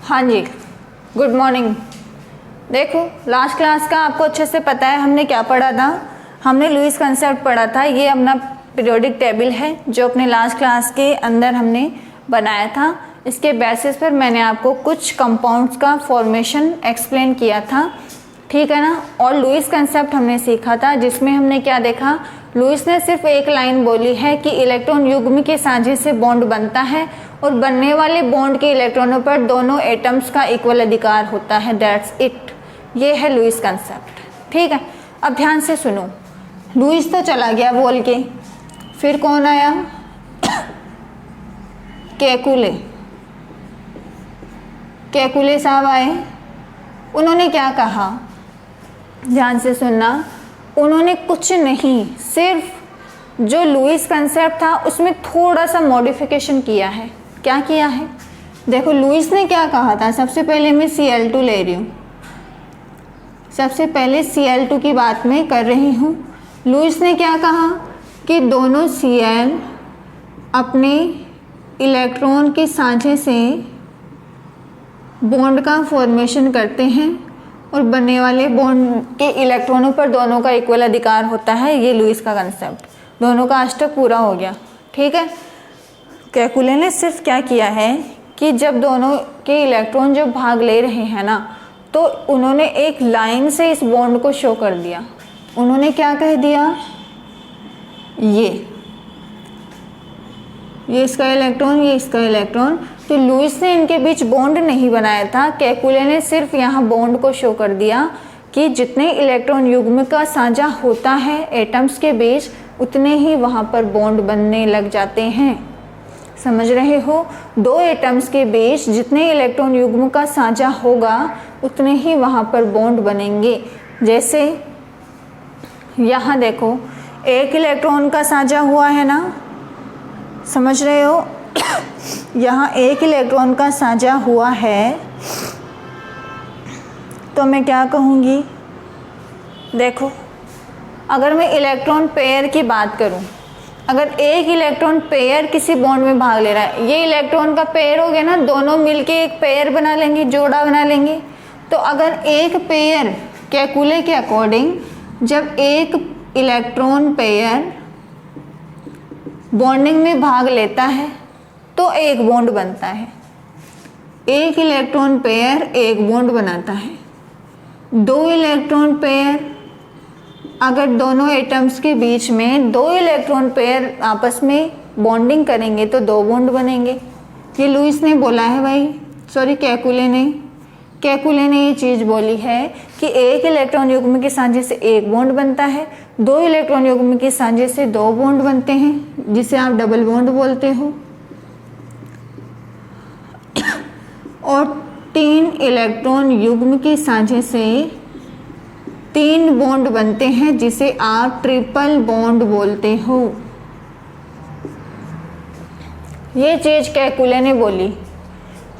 हाँ जी, good morning. देखो, last class का आपको अच्छे से पता है हमने क्या पढ़ा था। हमने लुईस कंसेप्ट पढ़ा था। ये अपना पीरियोडिक टेबल है जो अपने लास्ट क्लास के अंदर हमने बनाया था। इसके बेसिस पर मैंने आपको कुछ कंपाउंड्स का फॉर्मेशन एक्सप्लेन किया था, ठीक है ना। और लुईस कंसेप्ट हमने सीखा था जिसमें हमने क्या देखा, लुईस ने सिर्फ एक लाइन बोली है कि इलेक्ट्रॉन युग्म के साझे से बॉन्ड बनता है और बनने वाले बॉन्ड के इलेक्ट्रॉनों पर दोनों एटम्स का इक्वल अधिकार होता है। That's it. ये है लुईस कंसेप्ट, ठीक है। अब ध्यान से सुनो। लुईस तो चला गया बोल के, फिर कौन आया? केकुले। केकुले साहब आए। उन्होंने क्या कहा, ध्यान से सुनना। उन्होंने कुछ नहीं, सिर्फ जो लुईस कंसेप्ट था उसमें थोड़ा सा मॉडिफिकेशन किया है। क्या किया है? देखो, लुईस ने क्या कहा था। सबसे पहले मैं Cl2 ले रही हूँ, सबसे पहले Cl2 की बात मैं कर रही हूँ। लुईस ने क्या कहा कि दोनों Cl अपने इलेक्ट्रॉन के साझे से बॉन्ड का फॉर्मेशन करते हैं और बनने वाले बॉन्ड के इलेक्ट्रॉनों पर दोनों का इक्वल अधिकार होता है। ये लुईस का कंसेप्ट, दोनों का अष्टक पूरा हो गया, ठीक है। केकुले ने सिर्फ क्या किया है कि जब दोनों के इलेक्ट्रॉन जब भाग ले रहे हैं ना, तो उन्होंने एक लाइन से इस बॉन्ड को शो कर दिया। उन्होंने क्या कह दिया, ये इसका इलेक्ट्रॉन, ये इसका इलेक्ट्रॉन। तो लुईस ने इनके बीच बॉन्ड नहीं बनाया था। केकुले ने सिर्फ यहाँ बॉन्ड को शो कर दिया कि जितने इलेक्ट्रॉन युग्म का साझा होता है एटम्स के बीच, उतने ही वहाँ पर बॉन्ड बनने लग जाते हैं। समझ रहे हो? दो एटम्स के बीच जितने इलेक्ट्रॉन युग्म का साझा होगा उतने ही वहाँ पर बॉन्ड बनेंगे। जैसे यहाँ देखो, एक इलेक्ट्रॉन का साझा हुआ है ना, समझ रहे हो? यहाँ एक इलेक्ट्रॉन का साझा हुआ है, तो मैं क्या कहूँगी, देखो, अगर मैं इलेक्ट्रॉन पेयर की बात करूँ, अगर एक इलेक्ट्रॉन पेयर किसी बॉन्ड में भाग ले रहा है, ये इलेक्ट्रॉन का पेयर हो गया ना, दोनों मिलके एक पेयर बना लेंगे, जोड़ा बना लेंगे। तो अगर एक पेयर, केकुले के अकॉर्डिंग, जब एक इलेक्ट्रॉन पेयर बॉन्डिंग में भाग लेता है तो एक बॉन्ड बनता है। एक इलेक्ट्रॉन पेयर एक बॉन्ड बनाता है। दो इलेक्ट्रॉन पेयर, अगर दोनों एटम्स के बीच में दो इलेक्ट्रॉन पेयर आपस में बॉन्डिंग करेंगे तो दो बॉन्ड बनेंगे। ये लुईस ने बोला है भाई, सॉरी केकुले ने ये चीज़ बोली है कि एक इलेक्ट्रॉन युग्म के साझे से एक बॉन्ड बनता है, दो इलेक्ट्रॉन युग्म के साझे से दो बॉन्ड बनते हैं, जिसे आप डबल बॉन्ड बोलते हो। और तीन इलेक्ट्रॉन युग्म के साझे से तीन बॉन्ड बनते हैं, जिसे आप ट्रिपल बॉन्ड बोलते हो। ये चीज केकुले ने बोली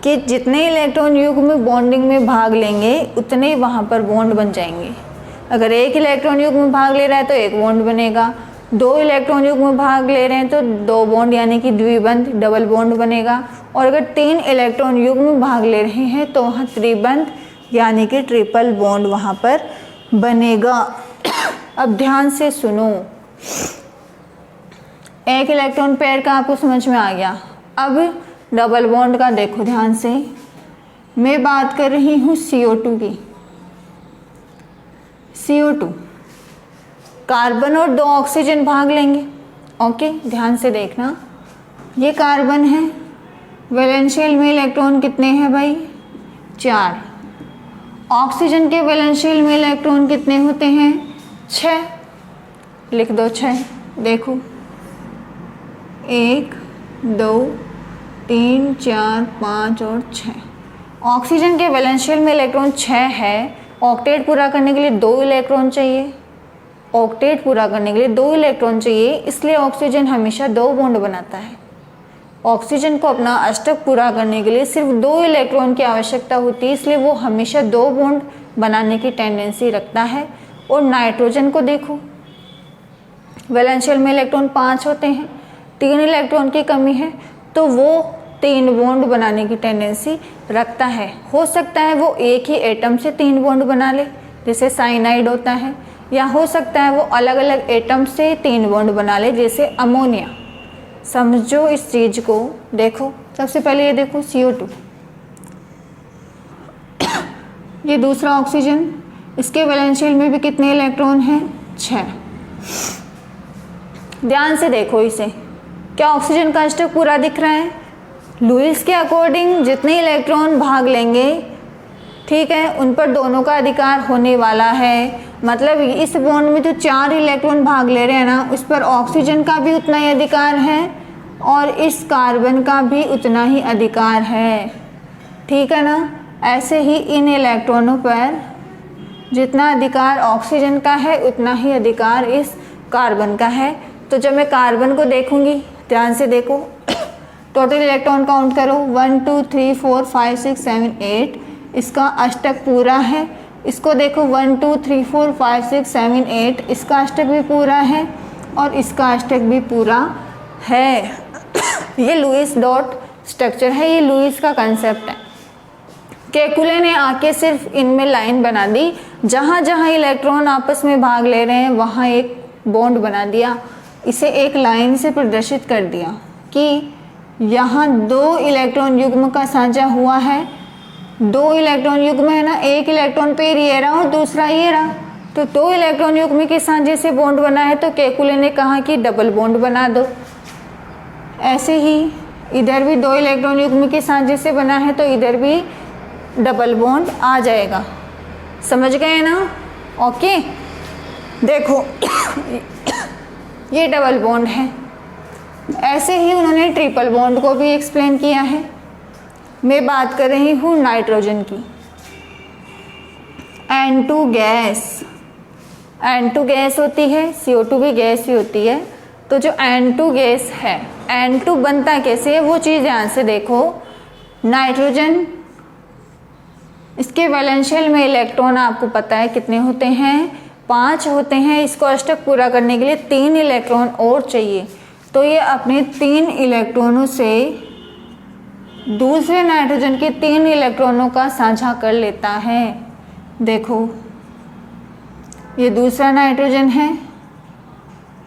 कि जितने इलेक्ट्रॉन युग्म बॉन्डिंग में भाग लेंगे उतने वहाँ पर बॉन्ड बन जाएंगे। अगर एक इलेक्ट्रॉन युग्म भाग ले रहा है तो एक बॉन्ड बनेगा, दो इलेक्ट्रॉन युग्म भाग ले रहे हैं तो दो बॉन्ड यानी कि द्विबंध, डबल बॉन्ड बनेगा। और अगर तीन इलेक्ट्रॉन युग्म भाग ले रहे हैं तो वहाँ त्रिबंध यानी कि ट्रिपल बॉन्ड वहाँ पर बनेगा। अब ध्यान से सुनो, एक इलेक्ट्रॉन पेयर का आपको समझ में आ गया। अब डबल बॉन्ड का देखो ध्यान से। मैं बात कर रही हूँ CO2 की। CO2, कार्बन और दो ऑक्सीजन भाग लेंगे। ओके, ध्यान से देखना। ये कार्बन है, वैलेंशियल में इलेक्ट्रॉन कितने हैं भाई? 4। ऑक्सीजन के वैलेंशियल में इलेक्ट्रॉन कितने होते हैं? 6। लिख दो 6। देखो, 1 2 3 4 5 और 6। ऑक्सीजन के वैलेंशियल में इलेक्ट्रॉन 6 है। ऑक्टेट पूरा करने के लिए 2 इलेक्ट्रॉन चाहिए। ऑक्टेट पूरा करने के लिए 2 इलेक्ट्रॉन चाहिए, इसलिए ऑक्सीजन हमेशा 2 बॉन्ड बनाता है। ऑक्सीजन को अपना अष्टक पूरा करने के लिए सिर्फ 2 इलेक्ट्रॉन की आवश्यकता होती है, इसलिए वो हमेशा 2 बॉन्ड बनाने की टेंडेंसी रखता है। और नाइट्रोजन को देखो, वैलेंशियल में इलेक्ट्रॉन 5 होते हैं, 3 इलेक्ट्रॉन की कमी है, तो वो तीन बॉन्ड बनाने की टेंडेंसी रखता है। हो सकता है वो एक ही एटम से तीन बॉन्ड बना ले, जैसे साइनाइड होता है, या हो सकता है वो अलग अलग एटम से तीन बॉन्ड बना ले, जैसे अमोनिया। समझो इस चीज़ को। देखो सबसे पहले ये देखो CO2, ये दूसरा ऑक्सीजन, इसके वैलेंस शेल में भी कितने इलेक्ट्रॉन हैं? 6। ध्यान से देखो इसे, क्या ऑक्सीजन का अष्टक पूरा दिख रहा है? लुईस के अकॉर्डिंग जितने इलेक्ट्रॉन भाग लेंगे, ठीक है, उन पर दोनों का अधिकार होने वाला है। मतलब इस बॉन्ड में जो 4 इलेक्ट्रॉन भाग ले रहे हैं ना, उस पर ऑक्सीजन का भी उतना ही अधिकार है और इस कार्बन का भी उतना ही अधिकार है, ठीक है ना। ऐसे ही इन इलेक्ट्रॉनों पर जितना अधिकार ऑक्सीजन का है उतना ही अधिकार इस कार्बन का है। तो जब मैं कार्बन को देखूंगी, ध्यान से देखो, टोटल इलेक्ट्रॉन काउंट करो, 1 2 3 4 5 6 7 8, इसका अष्टक पूरा है। इसको देखो 1 2 3 4 5 6 7 8, इसका अष्टक भी पूरा है और इसका अष्टक भी पूरा है। ये लुईस डॉट स्ट्रक्चर है, ये लुईस का कंसेप्ट है। केकुले ने आके सिर्फ इनमें लाइन बना दी, जहाँ जहाँ इलेक्ट्रॉन आपस में भाग ले रहे हैं वहाँ एक बॉन्ड बना दिया, इसे एक लाइन से प्रदर्शित कर दिया कि यहाँ 2 इलेक्ट्रॉन युग्म का साझा हुआ है। 2 इलेक्ट्रॉन युग्म है ना, एक इलेक्ट्रॉन पेयर ये रहा और दूसरा ये रहा, तो 2 इलेक्ट्रॉन युग्म के साझे से बॉन्ड बना है, तो केकुले ने कहा कि डबल बॉन्ड बना दो। ऐसे ही इधर भी 2 इलेक्ट्रॉन युग्म के साझे से बना है, तो इधर भी डबल बॉन्ड आ जाएगा। समझ गए ना? ओके, देखो ये डबल बॉन्ड है। ऐसे ही उन्होंने ट्रिपल बॉन्ड को भी एक्सप्लेन किया है। मैं बात कर रही हूँ नाइट्रोजन की। N2 गैस, N2 गैस होती है, CO2 भी गैस ही होती है। तो जो N2 गैस है, N2 बनता कैसे है वो चीज़ ध्यान से देखो। नाइट्रोजन, इसके वैलेंस शेल में इलेक्ट्रॉन आपको पता है कितने होते हैं? 5 होते हैं। इसको अष्टक पूरा करने के लिए 3 इलेक्ट्रॉन और चाहिए, तो ये अपने 3 इलेक्ट्रॉनों से दूसरे नाइट्रोजन के 3 इलेक्ट्रॉनों का साझा कर लेता है। देखो ये दूसरा नाइट्रोजन है,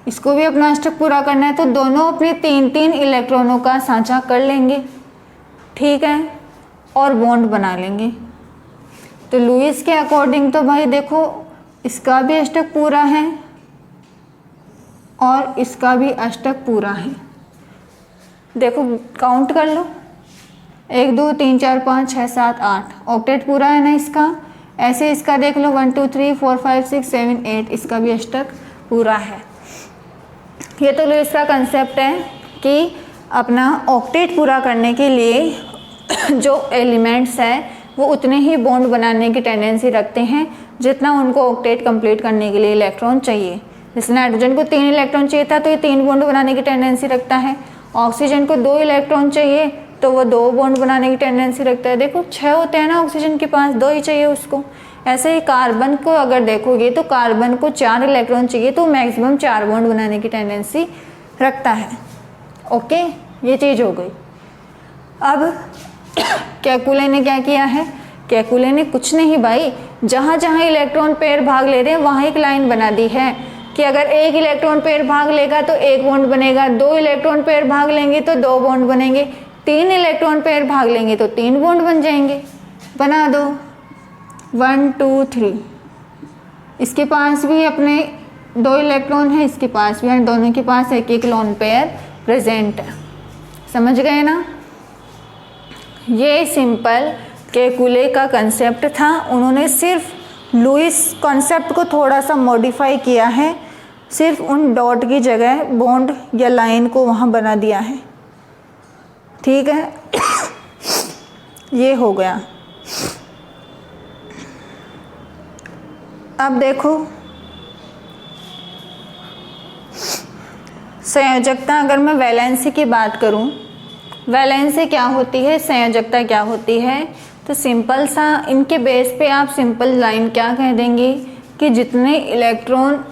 इसको भी अपना अष्टक पूरा करना है, तो दोनों अपने 3-3 इलेक्ट्रॉनों का साझा कर लेंगे, ठीक है, और बॉन्ड बना लेंगे। तो लुईस के अकॉर्डिंग तो भाई देखो इसका भी अष्टक पूरा है और इसका भी अष्टक पूरा है। देखो काउंट कर लो, 1 2 3 4 5 6 7 8, ऑक्टेट पूरा है ना इसका। ऐसे इसका देख लो 1 2 3 4 5 6 7 8, इसका भी अष्टक पूरा है। ये तो लुईस का कंसेप्ट है कि अपना ऑक्टेट पूरा करने के लिए जो एलिमेंट्स हैं वो उतने ही बॉन्ड बनाने की टेंडेंसी रखते हैं जितना उनको ऑक्टेट कंप्लीट करने के लिए इलेक्ट्रॉन चाहिए। जैसे नाइट्रोजन को 3 इलेक्ट्रॉन चाहिए था, तो ये 3 बॉन्ड बनाने की टेंडेंसी रखता है। ऑक्सीजन को 2 इलेक्ट्रॉन चाहिए, तो वो 2 बॉन्ड बनाने की टेंडेंसी रखता है। देखो 6 होते हैं ना ऑक्सीजन के पास, 2 ही चाहिए उसको। ऐसे ही कार्बन को अगर देखोगे तो कार्बन को 4 इलेक्ट्रॉन चाहिए, तो मैक्सिमम 4 बॉन्ड बनाने की टेंडेंसी रखता है। ओके, ये चीज़ हो गई। अब केकुले ने क्या किया है? केकुले ने कुछ नहीं भाई, जहाँ जहाँ इलेक्ट्रॉन पेयर भाग ले रहे हैं वहाँ एक लाइन बना दी है कि अगर एक इलेक्ट्रॉन पेयर भाग लेगा तो एक बॉन्ड बनेगा, 2 इलेक्ट्रॉन पेयर भाग लेंगे तो 2 बॉन्ड बनेंगे, 3 इलेक्ट्रॉन पेयर भाग लेंगे तो 3 बॉन्ड बन जाएंगे। बना दो 1 2 3। इसके पास भी अपने 2 इलेक्ट्रॉन है, इसके पास भी है, दोनों के पास एक एक लोन पेयर प्रेजेंट है। समझ गए ना? ये सिंपल केकुले का कंसेप्ट था। उन्होंने सिर्फ लुईस कॉन्सेप्ट को थोड़ा सा मॉडिफाई किया है, सिर्फ उन डॉट की जगह बॉन्ड या लाइन को वहाँ बना दिया है, ठीक है। ये हो गया। अब देखो संयोजकता, अगर मैं वैलेंसी की बात करूं, वैलेंसी क्या होती है, संयोजकता क्या होती है, तो सिंपल सा इनके बेस पे आप सिंपल लाइन क्या कह देंगे कि जितने इलेक्ट्रॉन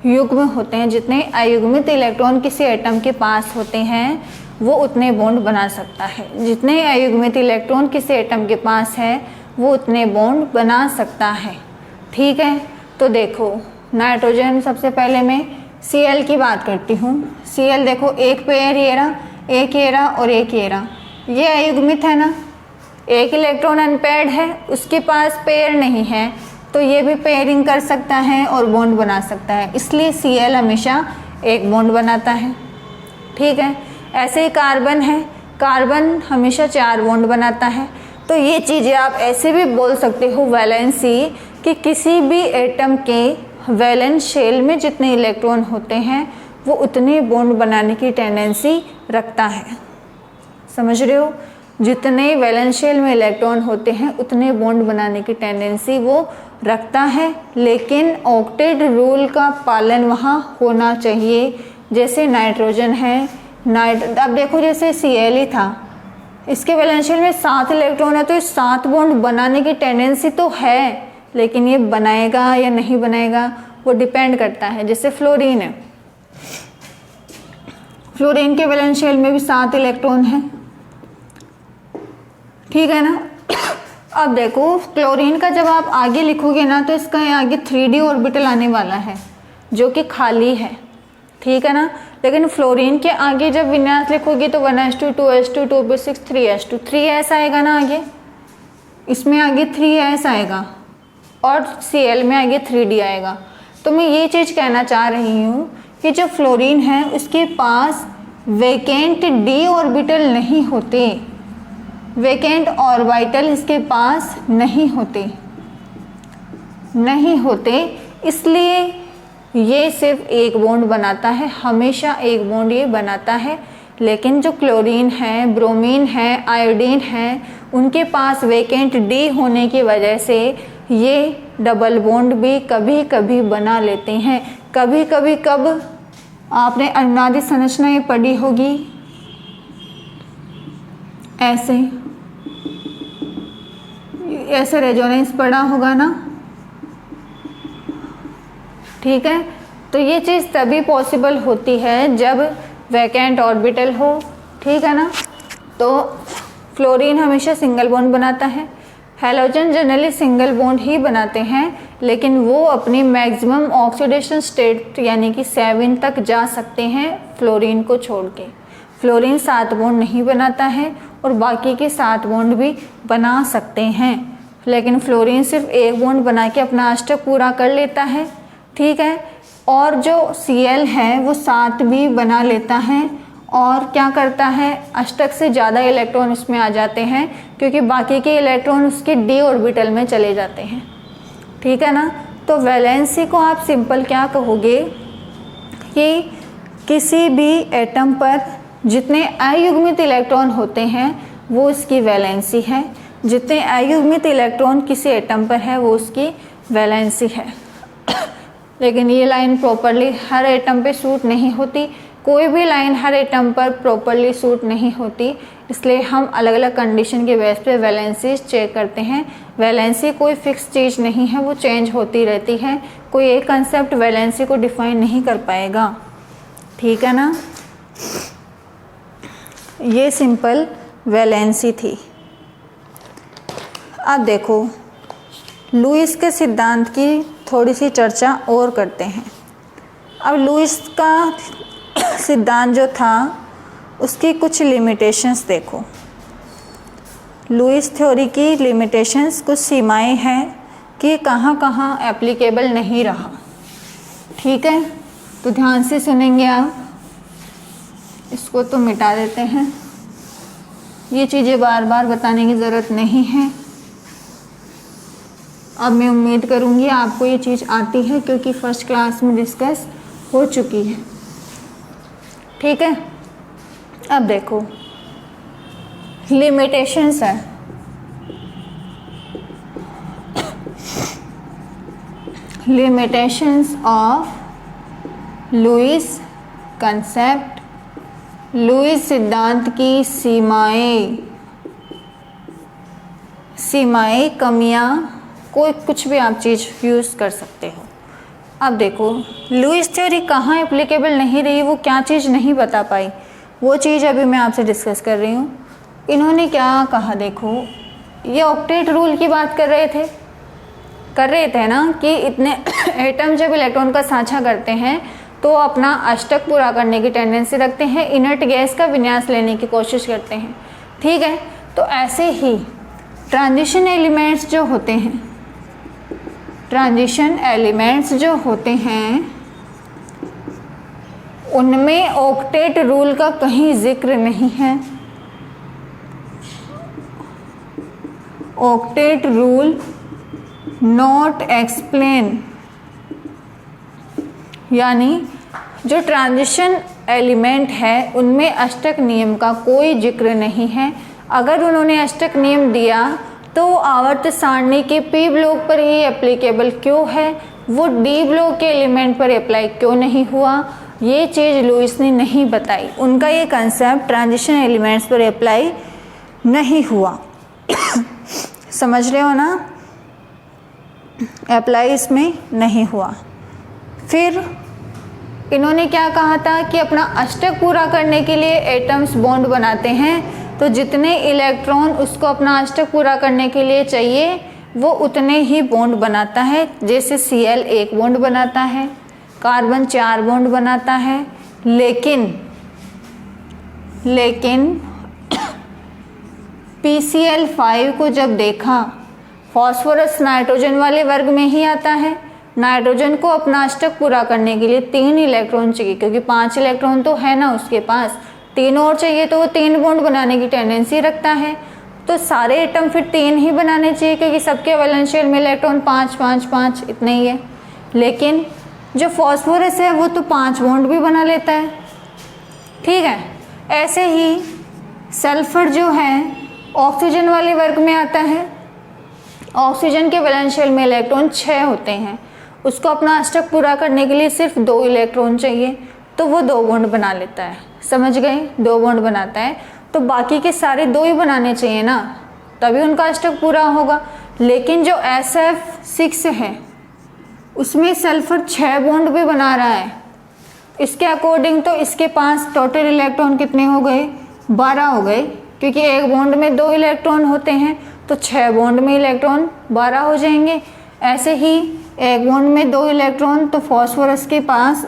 युग्म होते हैं, जितने अयुग्मित इलेक्ट्रॉन किसी एटम के पास होते हैं, वो उतने बॉन्ड बना सकता है। जितने अयुग्मित इलेक्ट्रॉन किसी एटम के पास है वो उतने बॉन्ड बना सकता है। ठीक है, तो देखो नाइट्रोजन, सबसे पहले मैं Cl की बात करती हूँ। Cl देखो, एक पेयर ये रहा, एक ये रहा और एक ये रहा, ये अयुग्मित है ना, एक इलेक्ट्रॉन अनपेयर्ड है, उसके पास पेयर नहीं है, तो ये भी पेयरिंग कर सकता है और बॉन्ड बना सकता है, इसलिए Cl हमेशा एक बॉन्ड बनाता है। ठीक है, ऐसे ही कार्बन है, कार्बन हमेशा 4 बॉन्ड बनाता है। तो ये चीज़ें आप ऐसे भी बोल सकते हो वैलेंसी, कि किसी भी एटम के वैलेंस शेल में जितने इलेक्ट्रॉन होते हैं वो उतने बॉन्ड बनाने की टेंडेंसी रखता है। समझ रहे हो, जितने वैलेंस शेल में इलेक्ट्रॉन होते हैं उतने बॉन्ड बनाने की टेंडेंसी वो रखता है, लेकिन ऑक्टेट रूल का पालन वहाँ होना चाहिए। जैसे नाइट्रोजन है, अब देखो जैसे Cl ही था, इसके वैलेंस शेल में 7 इलेक्ट्रॉन है, तो इस 7 बॉन्ड बनाने की टेंडेंसी तो है, लेकिन ये बनाएगा या नहीं बनाएगा वो डिपेंड करता है। जैसे फ्लोरीन है, फ्लोरीन के वैलेंस शेल में भी 7 इलेक्ट्रॉन है। ठीक है ना। अब देखो क्लोरीन का जब आप आगे लिखोगे ना तो इसका आगे 3d ऑर्बिटल आने वाला है जो कि खाली है। ठीक है ना, लेकिन फ्लोरीन के आगे जब विन्यास लिखोगे तो 1s2 2s2 2p6 3s2 3s आएगा ना आगे, इसमें आगे 3s आएगा और Cl में आगे 3d आएगा। तो मैं ये चीज़ कहना चाह रही हूँ कि जो फ्लोरीन है उसके पास वेकेंट d ऑर्बिटल नहीं होते, वेकेंट ऑर्बिटल इसके पास नहीं होते, इसलिए ये सिर्फ एक बॉन्ड बनाता है, हमेशा एक बॉन्ड ये बनाता है। लेकिन जो क्लोरीन है, ब्रोमीन है, आयोडीन है, उनके पास वेकेंट डी होने की वजह से ये डबल बॉन्ड भी कभी कभी बना लेते हैं। कभी कभी कब, आपने अनुनादी संरचना ये पढ़ी होगी, ऐसे रेजोनेंस पढ़ा होगा ना। ठीक है, तो ये चीज़ तभी पॉसिबल होती है जब वैकेंट ऑर्बिटल हो। ठीक है ना, तो फ्लोरीन हमेशा सिंगल बॉन्ड बनाता है, हैलोजन जनरली सिंगल बॉन्ड ही बनाते हैं, लेकिन वो अपनी मैक्सिमम ऑक्सीडेशन स्टेट यानी कि 7 तक जा सकते हैं फ्लोरीन को छोड़ के। फ्लोरीन 7 बॉन्ड नहीं बनाता है और बाकी के 7 बॉन्ड भी बना सकते हैं, लेकिन फ्लोरीन सिर्फ एक बॉन्ड बना के अपना अष्टक पूरा कर लेता है। ठीक है, और जो Cl है वो 7 भी बना लेता है और क्या करता है, अष्टक से ज़्यादा इलेक्ट्रॉन उसमें आ जाते हैं क्योंकि बाकी के इलेक्ट्रॉन उसके d ऑर्बिटल में चले जाते हैं। ठीक है ना, तो वैलेंसी को आप सिंपल क्या कहोगे कि किसी भी एटम पर जितने अयुग्मित इलेक्ट्रॉन होते हैं वो उसकी वैलेंसी है, जितने अयुग्मित इलेक्ट्रॉन किसी एटम पर है वो उसकी वैलेंसी है। लेकिन ये लाइन प्रॉपरली हर एटम पे सूट नहीं होती, कोई भी लाइन हर एटम पर प्रॉपरली सूट नहीं होती, इसलिए हम अलग अलग कंडीशन के बेस पे वैलेंसी चेक करते हैं। वैलेंसी कोई फिक्स चीज़ नहीं है, वो चेंज होती रहती है, कोई एक कंसेप्ट वैलेंसी को डिफाइन नहीं कर पाएगा। ठीक है ना, ये सिंपल वैलेंसी थी। अब देखो लुईस के सिद्धांत की थोड़ी सी चर्चा और करते हैं। अब लुईस का सिद्धांत जो था उसकी कुछ लिमिटेशंस देखो। लुईस थ्योरी की लिमिटेशंस, कुछ सीमाएं हैं कि कहाँ कहाँ एप्लीकेबल नहीं रहा। ठीक है, तो ध्यान से सुनेंगे आप। इसको तो मिटा देते हैं, ये चीज़ें बार बार बताने की ज़रूरत नहीं है। अब मैं उम्मीद करूँगी आपको ये चीज़ आती है क्योंकि फर्स्ट क्लास में डिस्कस हो चुकी है। ठीक है, अब देखो लिमिटेशंस है। Limitations of Lewis concept, Lewis सिद्धांत की सीमाएं, कमियां, कोई कुछ भी आप चीज़ यूज़ कर सकते हो। अब देखो लुईस थ्योरी कहाँ एप्लीकेबल नहीं रही, वो क्या चीज़ नहीं बता पाई। वो चीज़ अभी मैं आपसे डिस्कस कर रही हूँ। इन्होंने क्या कहा, देखो ये ऑक्टेट रूल की बात कर रहे थे ना कि इतने एटम जब इलेक्ट्रॉन का साझा करते हैं तो अपना अष्टक पूरा करने की टेंडेंसी रखते हैं, इनर्ट गैस का विन्यास लेने की कोशिश करते हैं। ठीक है, तो ऐसे ही ट्रांजिशन एलिमेंट्स जो होते हैं उनमें ऑक्टेट रूल का कहीं जिक्र नहीं है। ऑक्टेट रूल नॉट एक्सप्लेन, यानी जो ट्रांजिशन एलिमेंट है उनमें अष्टक नियम का कोई जिक्र नहीं है। अगर उन्होंने अष्टक नियम दिया तो आवर्त सारणी के पी ब्लॉक पर ही एप्लीकेबल क्यों है, वो डी ब्लॉक के एलिमेंट पर अप्लाई क्यों नहीं हुआ, ये चीज़ लुईस ने नहीं बताई। उनका ये कंसेप्ट ट्रांजिशन एलिमेंट्स पर अप्लाई नहीं हुआ। समझ रहे हो ना, अप्लाई इसमें नहीं हुआ। फिर इन्होंने क्या कहा था कि अपना अष्टक पूरा करने के लिए एटम्स बॉन्ड बनाते हैं, तो जितने इलेक्ट्रॉन उसको अपना अष्टक पूरा करने के लिए चाहिए वो उतने ही बॉन्ड बनाता है। जैसे Cl 1 बॉन्ड बनाता है, कार्बन 4 बॉन्ड बनाता है, लेकिन PCl5 को जब देखा, फॉस्फोरस नाइट्रोजन वाले वर्ग में ही आता है। नाइट्रोजन को अपना अष्टक पूरा करने के लिए 3 इलेक्ट्रॉन चाहिए, क्योंकि 5 इलेक्ट्रॉन तो है ना उसके पास, 3 और चाहिए, तो वो 3 बॉन्ड बनाने की टेंडेंसी रखता है। तो सारे एटम फिर 3 ही बनाने चाहिए, क्योंकि सबके वैलेंशियल में इलेक्ट्रॉन 5 5 5 इतने ही है। लेकिन जो फॉस्फोरस है वो तो 5 बॉन्ड भी बना लेता है। ठीक है, ऐसे ही सल्फर जो है ऑक्सीजन वाले वर्ग में आता है। ऑक्सीजन के वैलेंशियल में इलेक्ट्रॉन 6 होते हैं, उसको अपना अष्टक पूरा करने के लिए सिर्फ 2 इलेक्ट्रॉन चाहिए, तो वो 2 बॉन्ड बना लेता है। समझ गए, 2 बॉन्ड बनाता है, तो बाकी के सारे 2 ही बनाने चाहिए ना, तभी उनका अष्टक पूरा होगा। लेकिन जो SF6 है उसमें सल्फर 6 बॉन्ड भी बना रहा है। इसके अकॉर्डिंग तो इसके पास टोटल इलेक्ट्रॉन कितने हो गए, 12 हो गए, क्योंकि एक बॉन्ड में 2 इलेक्ट्रॉन होते हैं, तो 6 बॉन्ड में इलेक्ट्रॉन 12 हो जाएंगे। ऐसे ही एक बॉन्ड में 2 इलेक्ट्रॉन, तो फॉस्फोरस के पास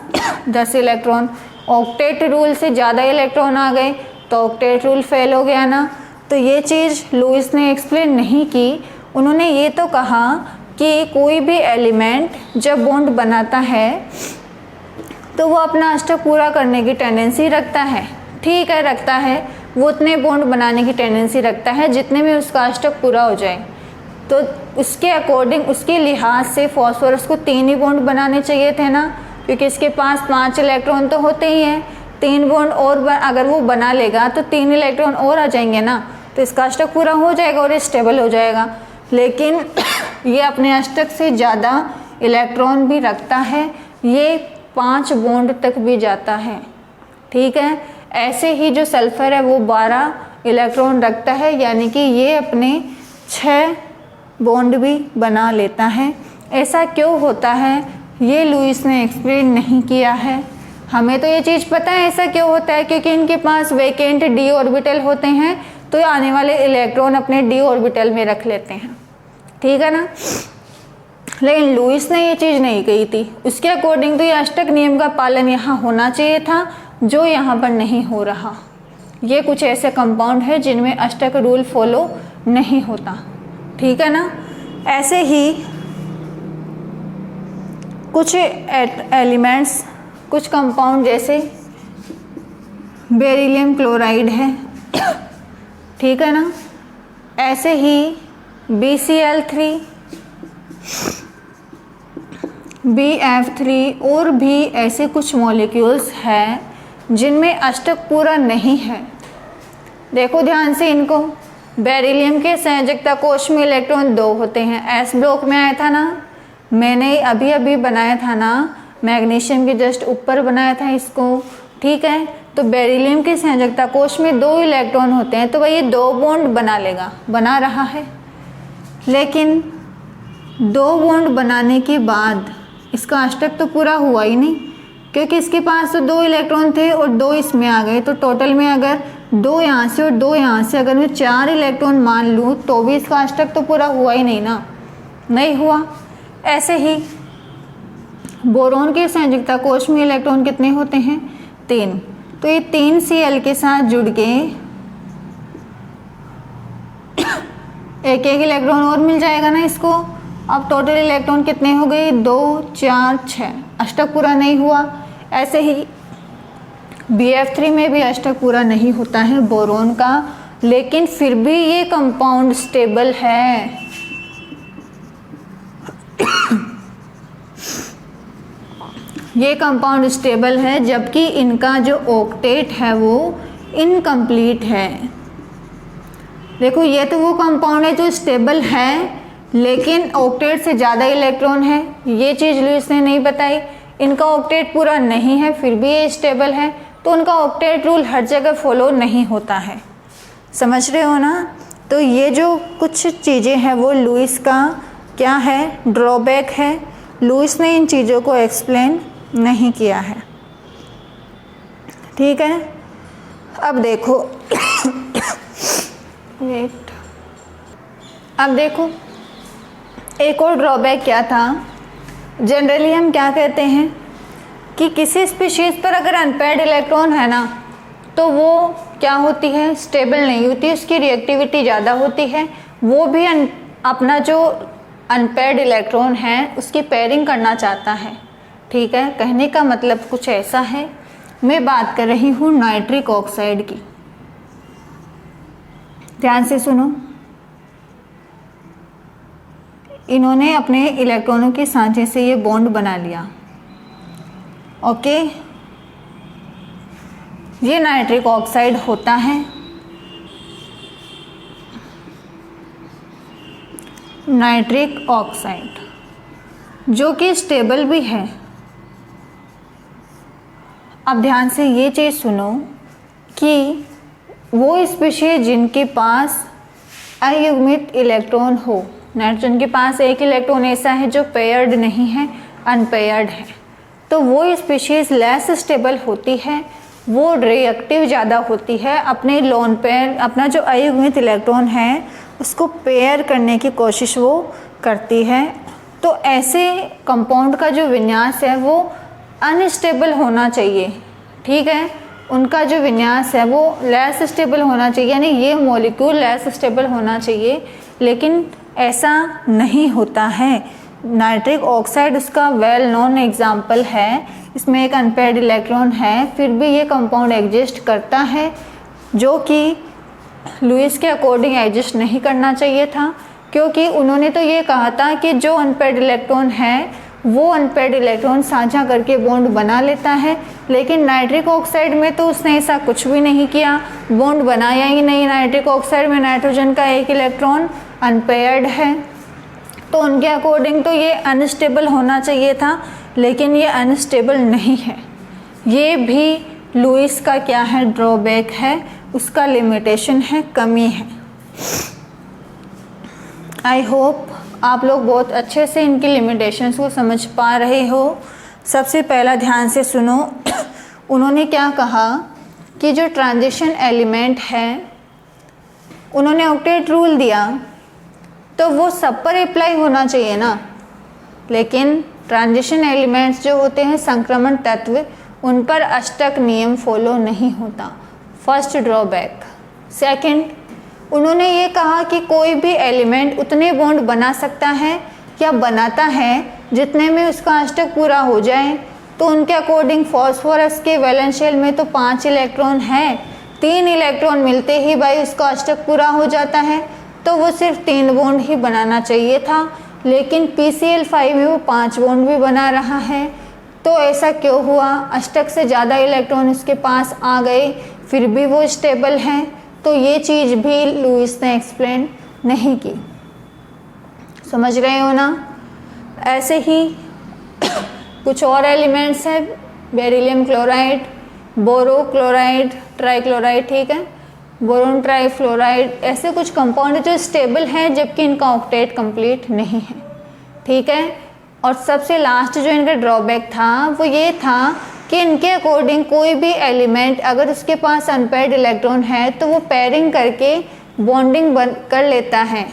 10 इलेक्ट्रॉन। ऑक्टेट रूल से ज़्यादा इलेक्ट्रॉन आ गए तो ऑक्टेट रूल फेल हो गया ना। तो ये चीज़ लुईस ने एक्सप्लेन नहीं की। उन्होंने ये तो कहा कि कोई भी एलिमेंट जब बॉन्ड बनाता है तो वो अपना अष्टक पूरा करने की टेंडेंसी रखता है। ठीक है, रखता है, वो उतने बॉन्ड बनाने की टेंडेंसी रखता है जितने में उसका अष्टक पूरा हो जाए। तो उसके अकॉर्डिंग, उसके लिहाज से फॉस्फोरस को 3 ही बॉन्ड बनाने चाहिए थे ना, क्योंकि इसके पास 5 इलेक्ट्रॉन तो होते ही हैं। 3 बॉन्ड और अगर वो बना लेगा तो 3 इलेक्ट्रॉन और आ जाएंगे ना, तो इसका अष्टक पूरा हो जाएगा और ये स्टेबल हो जाएगा। लेकिन ये अपने अष्टक से ज़्यादा इलेक्ट्रॉन भी रखता है, ये 5 बॉन्ड तक भी जाता है। ठीक है, ऐसे ही जो सल्फर है वो 12 इलेक्ट्रॉन रखता है, यानी कि ये अपने 6 बॉन्ड भी बना लेता है। ऐसा क्यों होता है ये लुईस ने एक्सप्लेन नहीं किया है। हमें तो ये चीज़ पता है ऐसा क्यों होता है, क्योंकि इनके पास वैकेंट डी ऑर्बिटल होते हैं, तो ये आने वाले इलेक्ट्रॉन अपने डी ऑर्बिटल में रख लेते हैं। ठीक है ना, लेकिन लुईस ने ये चीज़ नहीं कही थी। उसके अकॉर्डिंग तो ये अष्टक नियम का पालन यहाँ होना चाहिए था, जो यहाँ पर नहीं हो रहा। ये कुछ ऐसे कंपाउंड है जिनमें अष्टक रूल फॉलो नहीं होता। ठीक है ना, ऐसे ही कुछ एलिमेंट्स, कुछ कंपाउंड जैसे बेरिलियम क्लोराइड है, ठीक है ना, ऐसे ही BCl3, BF3 और भी ऐसे कुछ मॉलिक्यूल्स हैं जिनमें अष्टक पूरा नहीं है। देखो ध्यान से इनको, बेरिलियम के संयोजकता कोश में इलेक्ट्रॉन 2 होते हैं। S ब्लॉक में आया था ना, मैंने अभी अभी बनाया था ना, मैग्नीशियम के जस्ट ऊपर बनाया था इसको। ठीक है, तो बेरिलियम के संयोजकता कोश में 2 इलेक्ट्रॉन होते हैं, तो भाई ये 2 बॉन्ड बना लेगा, बना रहा है। लेकिन 2 बॉन्ड बनाने के बाद इसका अष्टक तो पूरा हुआ ही नहीं, क्योंकि इसके पास तो 2 इलेक्ट्रॉन थे और 2 इसमें आ गए, तो टोटल में अगर 2 यहाँ से और 2 यहाँ से अगर मैं 4 इलेक्ट्रॉन मान लूँ तो भी इसका अष्टक तो पूरा हुआ ही नहीं ना, नहीं हुआ। ऐसे ही बोरोन के संयुक्ता कोश में इलेक्ट्रॉन कितने होते हैं? 3। तो ये 3 Cl के साथ जुड़ के एक इलेक्ट्रॉन और मिल जाएगा ना इसको। अब टोटल इलेक्ट्रॉन कितने हो गए? 2 4 6, अष्टक पूरा नहीं हुआ। ऐसे ही Bf3 में भी अष्टक पूरा नहीं होता है बोरोन का, लेकिन फिर भी ये कंपाउंड स्टेबल है। ये कंपाउंड स्टेबल है, जबकि इनका जो ऑक्टेट है वो इनकम्प्लीट है। देखो ये तो वो कंपाउंड है जो स्टेबल है लेकिन ऑक्टेट से ज़्यादा इलेक्ट्रॉन है, ये चीज़ लुईस ने नहीं बताई। इनका ऑक्टेट पूरा नहीं है फिर भी ये स्टेबल है, तो उनका ऑक्टेट रूल हर जगह फॉलो नहीं होता है। समझ रहे हो ना? तो ये जो कुछ चीज़ें हैं वो लुईस का क्या है? ड्रॉबैक है। लुईस ने इन चीज़ों को एक्सप्लेन नहीं किया है। ठीक है, अब देखो वेट, अब देखो एक और ड्रॉबैक क्या था। जनरली हम क्या कहते हैं कि किसी स्पीशीज़ पर अगर अनपेयर्ड इलेक्ट्रॉन है ना तो वो क्या होती है? स्टेबल नहीं होती, उसकी रिएक्टिविटी ज़्यादा होती है। वो भी अपना जो अनपेयर्ड इलेक्ट्रॉन है उसकी पेयरिंग करना चाहता है। ठीक है, कहने का मतलब कुछ ऐसा है। मैं बात कर रही हूँ नाइट्रिक ऑक्साइड की, ध्यान से सुनो। इन्होंने अपने इलेक्ट्रॉनों के सांचे से ये बॉन्ड बना लिया। ओके, ये नाइट्रिक ऑक्साइड होता है। नाइट्रिक ऑक्साइड जो कि स्टेबल भी है। अब ध्यान से ये चीज़ सुनो कि वो स्पीशीज जिनके पास अयुग्मित इलेक्ट्रॉन हो, नाइट्रोजन के पास एक इलेक्ट्रॉन ऐसा है जो पेयर्ड नहीं है, अनपेयर्ड है, तो वो स्पीशीज लेस स्टेबल होती है, वो रिएक्टिव ज़्यादा होती है। अपने लोन पेयर, अपना जो अयुग्मित इलेक्ट्रॉन है उसको पेयर करने की कोशिश वो करती है। तो ऐसे कंपाउंड का जो विन्यास है वो अनस्टेबल होना चाहिए। ठीक है, उनका जो विन्यास है वो लेस स्टेबल होना चाहिए, यानी ये मॉलिक्यूल लेस स्टेबल होना चाहिए, लेकिन ऐसा नहीं होता है। नाइट्रिक ऑक्साइड उसका वेल नोन एग्जाम्पल है। इसमें एक अनपेयर्ड इलेक्ट्रॉन है फिर भी ये कंपाउंड एग्जिस्ट करता है, जो कि लुईस के अकॉर्डिंग एग्जिस्ट नहीं करना चाहिए था, क्योंकि उन्होंने तो ये कहा था कि जो अनपेयर्ड इलेक्ट्रॉन है वो अनपेयर्ड इलेक्ट्रॉन साझा करके बॉन्ड बना लेता है, लेकिन नाइट्रिक ऑक्साइड में तो उसने ऐसा कुछ भी नहीं किया, बॉन्ड बनाया ही नहीं। नाइट्रिक ऑक्साइड में नाइट्रोजन का एक इलेक्ट्रॉन अनपेयर्ड है, तो उनके अकॉर्डिंग तो ये अनस्टेबल होना चाहिए था, लेकिन ये अनस्टेबल नहीं है। ये भी लुईस का क्या है? ड्रॉबैक है, उसका लिमिटेशन है, कमी है। आई होप आप लोग बहुत अच्छे से इनकी लिमिटेशंस को समझ पा रहे हो। सबसे पहला ध्यान से सुनो, उन्होंने क्या कहा कि जो ट्रांजिशन एलिमेंट है उन्होंने ऑक्टेट रूल दिया तो वो सब पर अप्लाई होना चाहिए ना, लेकिन ट्रांजिशन एलिमेंट्स जो होते हैं संक्रमण तत्व, उन पर अष्टक नियम फॉलो नहीं होता। First drawback. सेकंड, उन्होंने ये कहा कि कोई भी एलिमेंट उतने बॉन्ड बना सकता है या बनाता है जितने में उसका अष्टक पूरा हो जाए। तो उनके अकॉर्डिंग फॉस्फोरस के वैलेंस शेल में तो 5 इलेक्ट्रॉन है, 3 इलेक्ट्रॉन मिलते ही भाई उसका अष्टक पूरा हो जाता है, तो वो सिर्फ 3 बॉन्ड ही बनाना चाहिए था, लेकिन PCl5 में वो 5 बॉन्ड भी बना रहा है। तो ऐसा क्यों हुआ? अष्टक से ज़्यादा इलेक्ट्रॉन उसके पास आ गए फिर भी वो स्टेबल हैं। तो ये चीज़ भी लुईस ने एक्सप्लेन नहीं की। समझ रहे हो ना? ऐसे ही कुछ और एलिमेंट्स हैं, बेरिलियम क्लोराइड, बोरो क्लोराइड, ट्राइक्लोराइड, ठीक है, बोरोन ट्राइफ्लोराइड, ऐसे कुछ कंपाउंड जो स्टेबल हैं जबकि इनका ऑक्टेट कंप्लीट नहीं है। ठीक है, और सबसे लास्ट जो इनका ड्रॉबैक था वो ये था कि इनके अकॉर्डिंग कोई भी एलिमेंट अगर उसके पास अनपेयर्ड इलेक्ट्रॉन है तो वो पेयरिंग करके बॉन्डिंग कर लेता है।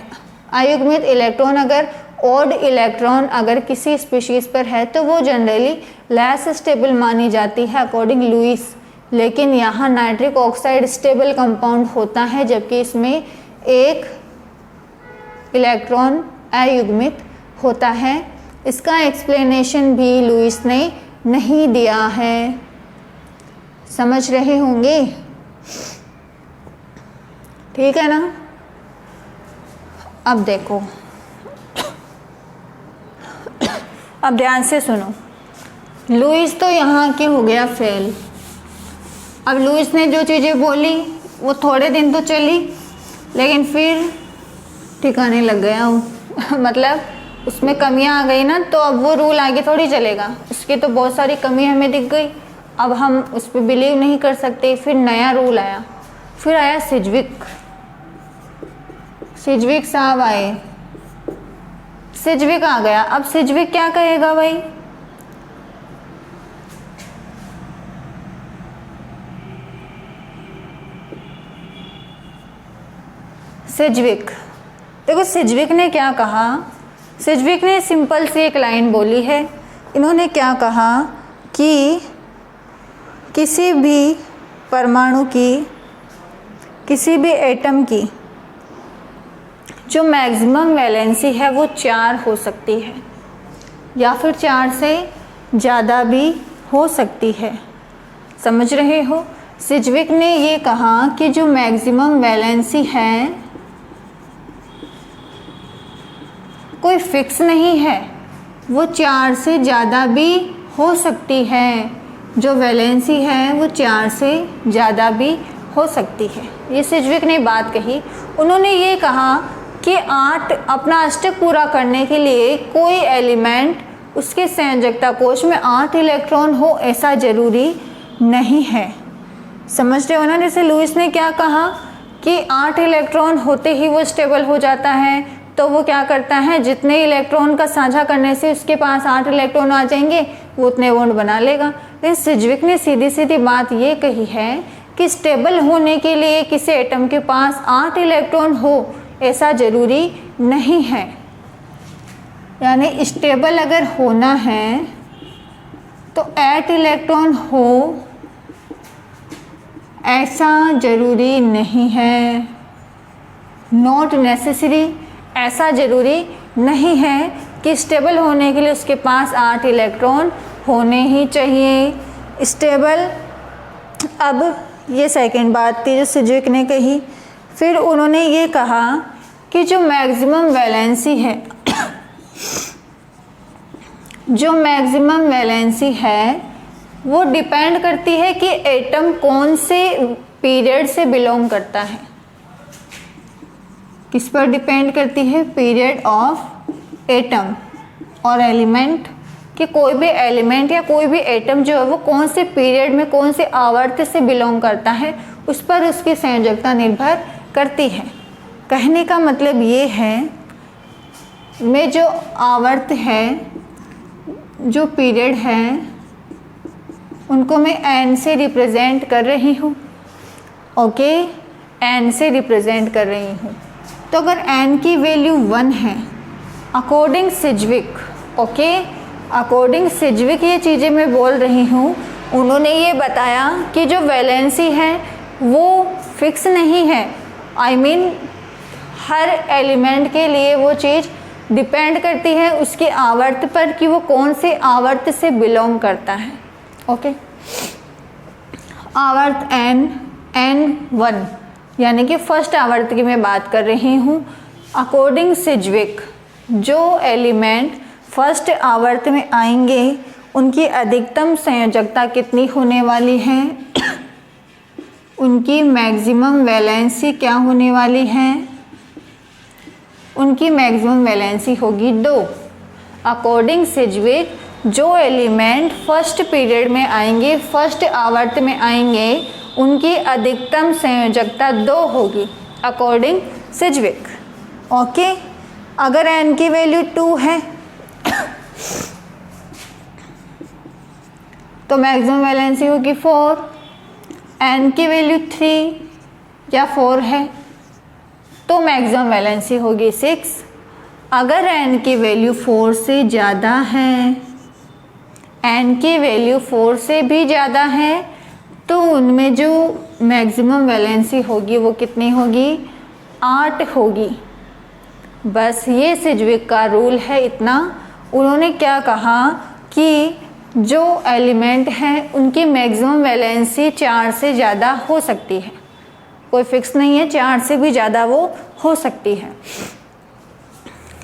अयुग्मित इलेक्ट्रॉन अगर ऑड इलेक्ट्रॉन अगर किसी स्पीशीज़ पर है तो वो जनरली लेस स्टेबल मानी जाती है अकॉर्डिंग लुईस। लेकिन यहाँ नाइट्रिक ऑक्साइड स्टेबल कंपाउंड होता है जबकि इसमें एक इलेक्ट्रॉन अयुग्मित होता है। इसका एक्सप्लेनेशन भी लुईस ने नहीं दिया है, समझ रहे होंगे, ठीक है ना। अब देखो, अब ध्यान से सुनो। लुईस तो यहाँ के हो गया फेल। अब लुईस ने जो चीज़ें बोली वो थोड़े दिन तो चली लेकिन फिर ठिकाने लग गया वो मतलब उसमें कमियां आ गई ना, तो अब वो रूल आगे थोड़ी चलेगा। उसकी तो बहुत सारी कमी हमें दिख गई, अब हम उस पर बिलीव नहीं कर सकते। फिर नया रूल आया, फिर आया सिजविक। सिजविक साहब आए, सिजविक आ गया। अब सिजविक क्या कहेगा भाई? सिजविक, देखो सिजविक ने क्या कहा। सिजविक ने सिंपल सी एक लाइन बोली है। इन्होंने क्या कहा कि किसी भी परमाणु की, किसी भी एटम की जो मैक्सिमम वैलेंसी है वो 4 हो सकती है या फिर 4 से ज़्यादा भी हो सकती है। समझ रहे हो? सिजविक ने ये कहा कि जो मैक्सिमम वैलेंसी है कोई फिक्स नहीं है, वो 4 से ज़्यादा भी हो सकती है। जो वैलेंसी है वो 4 से ज़्यादा भी हो सकती है। ये सिजविक ने बात कही। उन्होंने ये कहा कि 8 अपना अष्टक पूरा करने के लिए कोई एलिमेंट उसके संयोजकता कोश में 8 इलेक्ट्रॉन हो ऐसा ज़रूरी नहीं है। समझ रहे हो ना? जैसे लुईस ने क्या कहा कि 8 इलेक्ट्रॉन होते ही वो स्टेबल हो जाता है, तो वो क्या करता है, जितने इलेक्ट्रॉन का साझा करने से उसके पास 8 इलेक्ट्रॉन आ जाएंगे वो उतने बॉन्ड बना लेगा। लेकिन सिजविक ने सीधी सीधी बात ये कही है कि स्टेबल होने के लिए किसी एटम के पास 8 इलेक्ट्रॉन हो ऐसा ज़रूरी नहीं है। यानी स्टेबल अगर होना है तो 8 इलेक्ट्रॉन हो ऐसा ज़रूरी नहीं है। नॉट नेसेसरी, ऐसा ज़रूरी नहीं है कि स्टेबल होने के लिए उसके पास 8 इलेक्ट्रॉन होने ही चाहिए। स्टेबल, अब ये सेकंड बात थी जो सिजविक ने कही। फिर उन्होंने ये कहा कि जो मैक्सिमम वैलेंसी है जो मैक्सिमम वैलेंसी है वो डिपेंड करती है कि एटम कौन से पीरियड से बिलोंग करता है। किस पर डिपेंड करती है? पीरियड ऑफ एटम और एलिमेंट, कि कोई भी एलिमेंट या कोई भी एटम जो है वो कौन से पीरियड में, कौन से आवर्त से बिलोंग करता है, उस पर उसकी संयोजकता निर्भर करती है। कहने का मतलब ये है, में जो आवर्त है, जो पीरियड है, उनको मैं एन से रिप्रेजेंट कर रही हूँ। ओके, एन से रिप्रेजेंट कर रही हूँ। तो अगर n की वैल्यू 1 है अकॉर्डिंग सिजविक, ओके, अकॉर्डिंग सिजविक ये चीज़ें मैं बोल रही हूँ। उन्होंने ये बताया कि जो वैलेंसी है वो फिक्स नहीं है। आई मीन हर एलिमेंट के लिए वो चीज़ डिपेंड करती है उसकी आवर्त पर कि वो कौन से आवर्त से बिलोंग करता है। ओके, आवर्त n1 यानी कि फर्स्ट आवर्त की मैं बात कर रही हूँ। अकॉर्डिंग सिजविक जो एलिमेंट फर्स्ट आवर्त में आएंगे उनकी अधिकतम संयोजकता कितनी होने वाली है? उनकी मैक्सिमम वैलेंसी क्या होने वाली है? उनकी मैक्सिमम वैलेंसी होगी 2। अकॉर्डिंग सिजविक जो एलिमेंट फर्स्ट पीरियड में आएंगे, फर्स्ट आवर्त में आएंगे, उनकी अधिकतम संयोजकता 2 होगी अकॉर्डिंग सिजविक। ओके, अगर n की वैल्यू 2 है तो मैक्सिमम वैलेंसी होगी 4, n की वैल्यू 3 या 4 है तो मैक्सिमम वैलेंसी होगी 6। अगर n की वैल्यू 4 से ज़्यादा है, n की वैल्यू 4 से भी ज़्यादा है तो उनमें जो मैक्सिमम वैलेंसी होगी वो कितनी होगी, 8 होगी। बस ये सिज्विक का रूल है इतना। उन्होंने क्या कहा कि जो एलिमेंट हैं उनकी मैक्सिमम वैलेंसी 4 से ज़्यादा हो सकती है, कोई फिक्स नहीं है, 4 से भी ज़्यादा वो हो सकती है।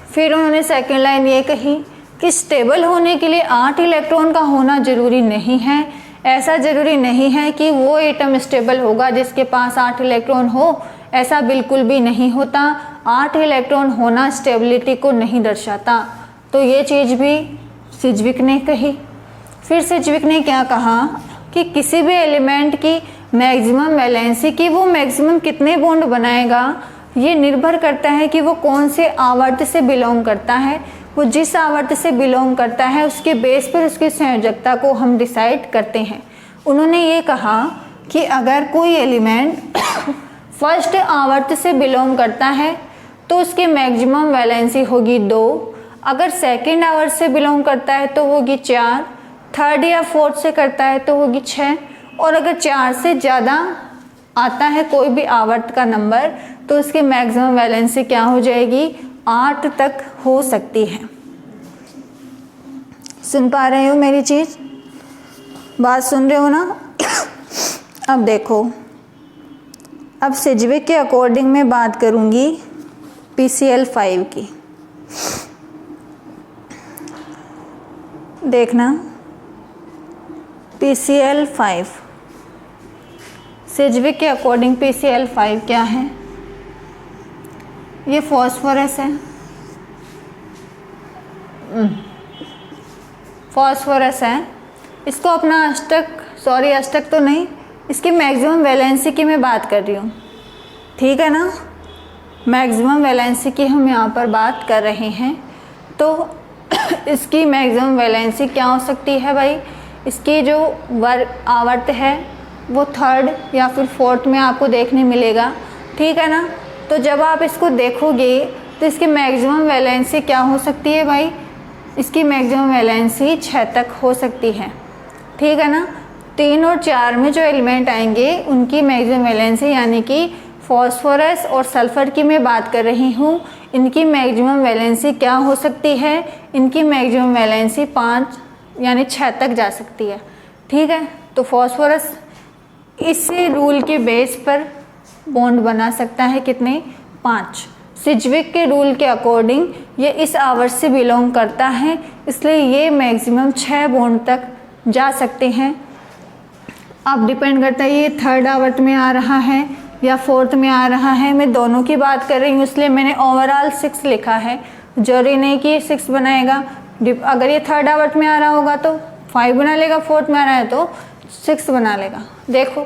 फिर उन्होंने सेकेंड लाइन ये कही कि स्टेबल होने के लिए 8 इलेक्ट्रॉन का होना ज़रूरी नहीं है। ऐसा ज़रूरी नहीं है कि वो एटम स्टेबल होगा जिसके पास 8 इलेक्ट्रॉन हो, ऐसा बिल्कुल भी नहीं होता। 8 इलेक्ट्रॉन होना स्टेबिलिटी को नहीं दर्शाता। तो ये चीज़ भी सिज्विक ने कही। फिर सिज्विक ने क्या कहा कि किसी भी एलिमेंट की मैक्सिमम वैलेंसी की वो मैक्सिमम कितने बॉन्ड बनाएगा ये निर्भर करता है कि वो कौन से आवर्त से बिलोंग करता है। वो जिस आवर्त से बिलोंग करता है उसके बेस पर उसकी संयोजकता को हम डिसाइड करते हैं। उन्होंने ये कहा कि अगर कोई एलिमेंट फर्स्ट आवर्त से बिलोंग करता है तो उसकी मैक्सिमम वैलेंसी होगी 2। अगर सेकेंड आवर्त से बिलोंग करता है तो होगी 4, थर्ड या फोर्थ से करता है तो होगी 6, और अगर 4 से ज़्यादा आता है कोई भी आवर्त का नंबर तो उसकी मैक्सिमम वैलेंसी क्या हो जाएगी, 8 तक हो सकती है। सुन पा रहे हो मेरी चीज़, बात सुन रहे हो ना? अब देखो, अब सिज्विक के अकॉर्डिंग मैं बात करूंगी PCl5 की। देखना PCl5, सिज्विक के अकॉर्डिंग PCl5 क्या है? ये फॉस्फोरस है, फॉस्फोरस है। इसको अपना अष्टक तो नहीं, इसकी मैक्सिमम वैलेंसी की मैं बात कर रही हूँ, ठीक है ना? मैक्सिमम वैलेंसी की हम यहाँ पर बात कर रहे हैं। तो इसकी मैक्सिमम वैलेंसी क्या हो सकती है भाई? इसकी जो आवर्त है वो थर्ड या फिर फोर्थ में आपको देखने मिलेगा, ठीक है ना? तो जब आप इसको देखोगे तो इसकी मैक्सिमम वैलेंसी क्या हो सकती है भाई? इसकी मैक्सिमम वैलेंसी 6 तक हो सकती है, ठीक है ना? 3 और 4 में जो एलिमेंट आएंगे उनकी मैक्सिमम वैलेंसी, यानी कि फॉस्फोरस और सल्फर की मैं बात कर रही हूँ, इनकी मैक्सिमम वैलेंसी क्या हो सकती है? इनकी मैक्सिमम वैलेंसी 5 यानी 6 तक जा सकती है, ठीक है? तो फॉस्फोरस इस रूल के बेस पर बॉन्ड बना सकता है, कितने? 5। सिज्विक के रूल के अकॉर्डिंग ये इस आवर्त से बिलोंग करता है, इसलिए ये मैक्सिमम 6 बॉन्ड तक जा सकते हैं। अब डिपेंड करता है ये थर्ड आवर्त में आ रहा है या फोर्थ में आ रहा है। मैं दोनों की बात कर रही हूँ इसलिए मैंने ओवरऑल 6 लिखा है, जरूरी नहीं कि 6 बनाएगा। अगर ये थर्ड आवर्त में आ रहा होगा तो 5 बना लेगा, फोर्थ में आ रहा है तो 6 बना लेगा। देखो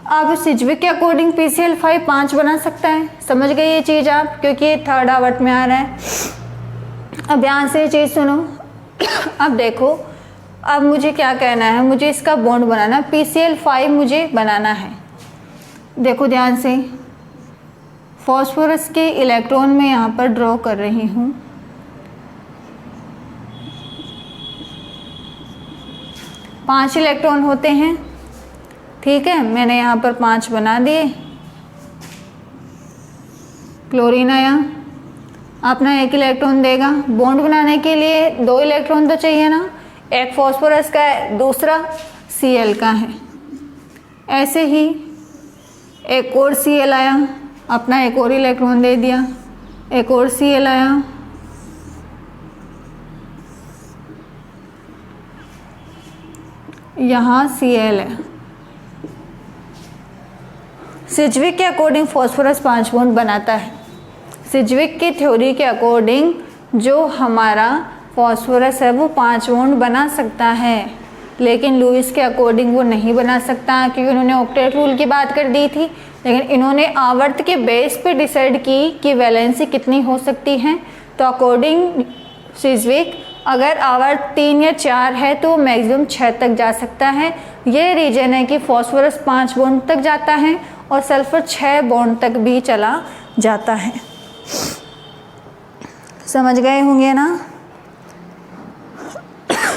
अब सिज्विक के अकॉर्डिंग PCl5 5 बना सकता है, समझ गए ये चीज़ आप, क्योंकि ये थर्ड आवर्त में आ रहा है। अब ध्यान से ये चीज़ सुनो। अब देखो, अब मुझे क्या कहना है, मुझे इसका बॉन्ड बनाना, PCl5 मुझे बनाना है। देखो ध्यान से, फॉस्फोरस के इलेक्ट्रॉन में यहाँ पर ड्रॉ कर रही हूँ। पाँच इलेक्ट्रॉन होते हैं, ठीक है? मैंने यहाँ पर 5 बना दिए। क्लोरीन आया, अपना 1 इलेक्ट्रॉन देगा। बॉन्ड बनाने के लिए 2 इलेक्ट्रॉन तो चाहिए ना, एक फॉस्फोरस का है, दूसरा Cl का है। ऐसे ही एक और Cl आया, अपना 1 और इलेक्ट्रॉन दे दिया, एक और Cl आया, यहाँ Cl है। सिज्विक के अकॉर्डिंग फॉस्फोरस 5 बॉन्ड बनाता है। सिज्विक की थ्योरी के अकॉर्डिंग जो हमारा फॉस्फोरस है वो 5 बॉन्ड बना सकता है, लेकिन लुईस के अकॉर्डिंग वो नहीं बना सकता, क्योंकि उन्होंने ऑक्टेट रूल की बात कर दी थी। लेकिन इन्होंने आवर्त के बेस पे डिसाइड की कि वैलेंसी कितनी हो सकती है। तो अकॉर्डिंग सिज्विक अगर आवर्त 3 या 4 है तो मैक्सिमम 6 तक जा सकता है। ये रीजन है कि फॉस्फोरस 5 बॉन्ड तक जाता है और सल्फर 6 बॉन्ड तक भी चला जाता है। समझ गए होंगे ना?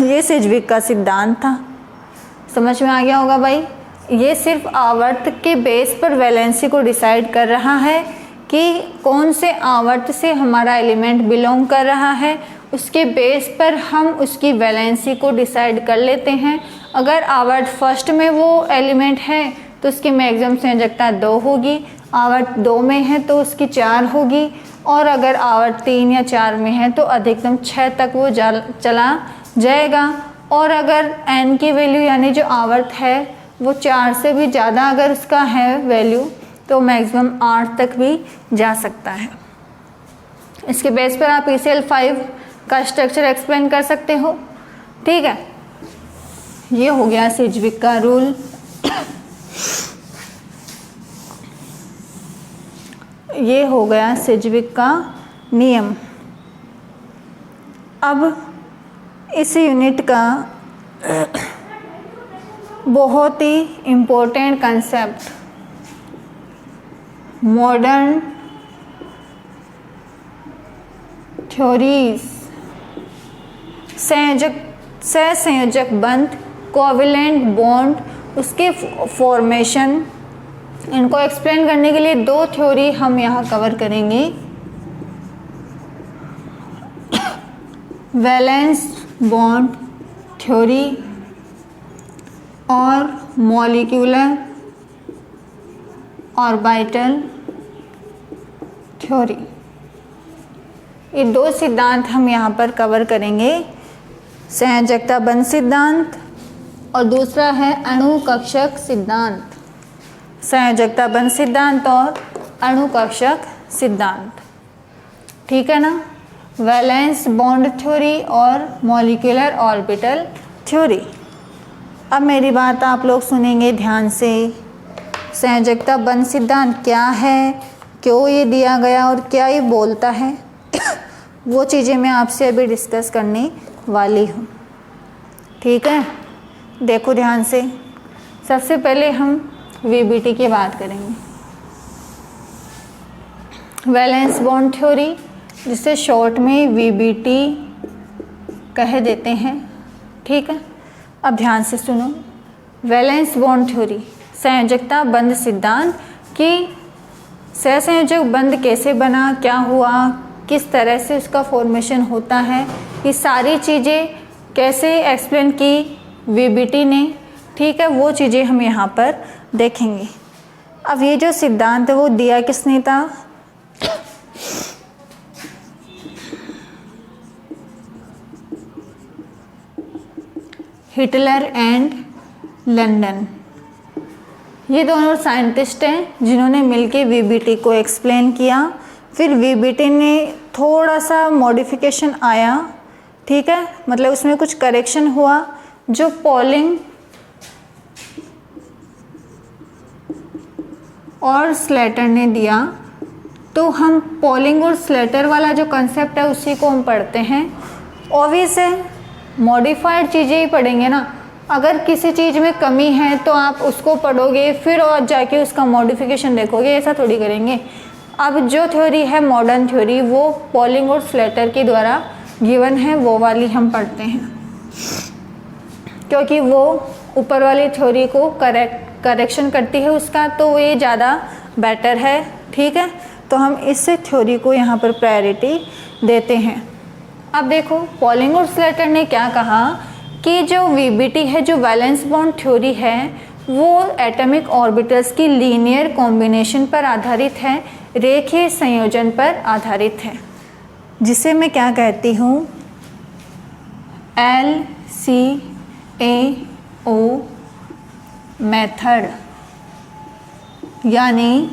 ये सिजविक का सिद्धांत था, समझ में आ गया होगा भाई। ये सिर्फ आवर्त के बेस पर वैलेंसी को डिसाइड कर रहा है कि कौन से आवर्त से हमारा एलिमेंट बिलोंग कर रहा है, उसके बेस पर हम उसकी वैलेंसी को डिसाइड कर लेते हैं। अगर आवर्त फर्स्ट में वो एलिमेंट है तो उसकी मैक्सिमम संयोजकता 2 होगी, आवर्त 2 में है तो उसकी 4 होगी, और अगर आवर्त 3 या 4 में है तो अधिकतम 6 तक वो चला जाएगा। और अगर n की वैल्यू यानी जो आवर्त है वो 4 से भी ज़्यादा अगर उसका है वैल्यू तो मैक्सिमम 8 तक भी जा सकता है। इसके बेस पर आप ECl5 का स्ट्रक्चर एक्सप्लेन कर सकते हो। ठीक है, ये हो गया सिजविक का रूल। ये हो गया सिजविक का नियम। अब इस यूनिट का बहुत ही इम्पोर्टेंट कंसेप्ट मॉडर्न थ्योरीज, सहसंयोजक बंध, कोवैलेंट बॉन्ड, उसके फॉर्मेशन, इनको एक्सप्लेन करने के लिए 2 थ्योरी हम यहाँ कवर करेंगे। वैलेंस बॉन्ड थ्योरी और मॉलिक्यूलर ऑर्बिटल थ्योरी। ये 2 सिद्धांत हम यहाँ पर कवर करेंगे, संयोजकता बंध सिद्धांत और दूसरा है अणु कक्षक सिद्धांत। संयोजकता बंध सिद्धांत और अणु कक्षक सिद्धांत, ठीक है ना। वैलेंस बॉन्ड थ्योरी और मॉलिक्यूलर ऑर्बिटल थ्योरी। अब मेरी बात आप लोग सुनेंगे ध्यान से। संयोजकता बंध सिद्धांत क्या है, क्यों ये दिया गया और क्या ये बोलता है, वो चीज़ें मैं आपसे अभी डिस्कस करने वाली हूँ। ठीक है, देखो ध्यान से। सबसे पहले हम VBT की बात करेंगे, वैलेंस बॉन्ड थ्योरी, जिसे शॉर्ट में VBT कह देते हैं। ठीक है, अब ध्यान से सुनो। वैलेंस बॉन्ड थ्योरी, संयोजकता बंध सिद्धांत कि सहसंयोजक बंध कैसे बना, क्या हुआ, किस तरह से उसका फॉर्मेशन होता है, ये सारी चीज़ें कैसे एक्सप्लेन की VBT ने। ठीक है, वो चीज़ें हम यहाँ पर देखेंगे। अब ये जो सिद्धांत है वो दिया किसने था? Hitler and London. ये दोनों साइंटिस्ट हैं जिन्होंने मिलके VBT को एक्सप्लेन किया। फिर VBT ने थोड़ा सा मॉडिफिकेशन आया, ठीक है, मतलब उसमें कुछ करेक्शन हुआ जो पॉलिंग और स्लेटर ने दिया। तो हम पॉलिंग और स्लेटर वाला जो कंसेप्ट है उसी को हम पढ़ते हैं। ऑब्वियस है, मॉडिफाइड चीज़ें ही पढ़ेंगे ना। अगर किसी चीज़ में कमी है तो आप उसको पढ़ोगे फिर और जाके उसका मॉडिफिकेशन देखोगे, ऐसा थोड़ी करेंगे। अब जो थ्योरी है मॉडर्न थ्योरी वो पॉलिंग और स्लेटर के द्वारा गिवन है, वो वाली हम पढ़ते हैं, क्योंकि वो ऊपर वाली थ्योरी को करेक्शन करती है उसका, तो ये ज़्यादा बेटर है। ठीक है, तो हम इस थ्योरी को यहाँ पर प्रायोरिटी देते हैं। अब देखो, पॉलिंग और स्लेटर ने क्या कहा कि जो VBT है, जो वैलेंस बॉन्ड थ्योरी है, वो एटॉमिक ऑर्बिटल्स की लीनियर कॉम्बिनेशन पर आधारित है, रेखीय संयोजन पर आधारित है, जिसे मैं क्या कहती हूँ, LCAO मेथड, यानी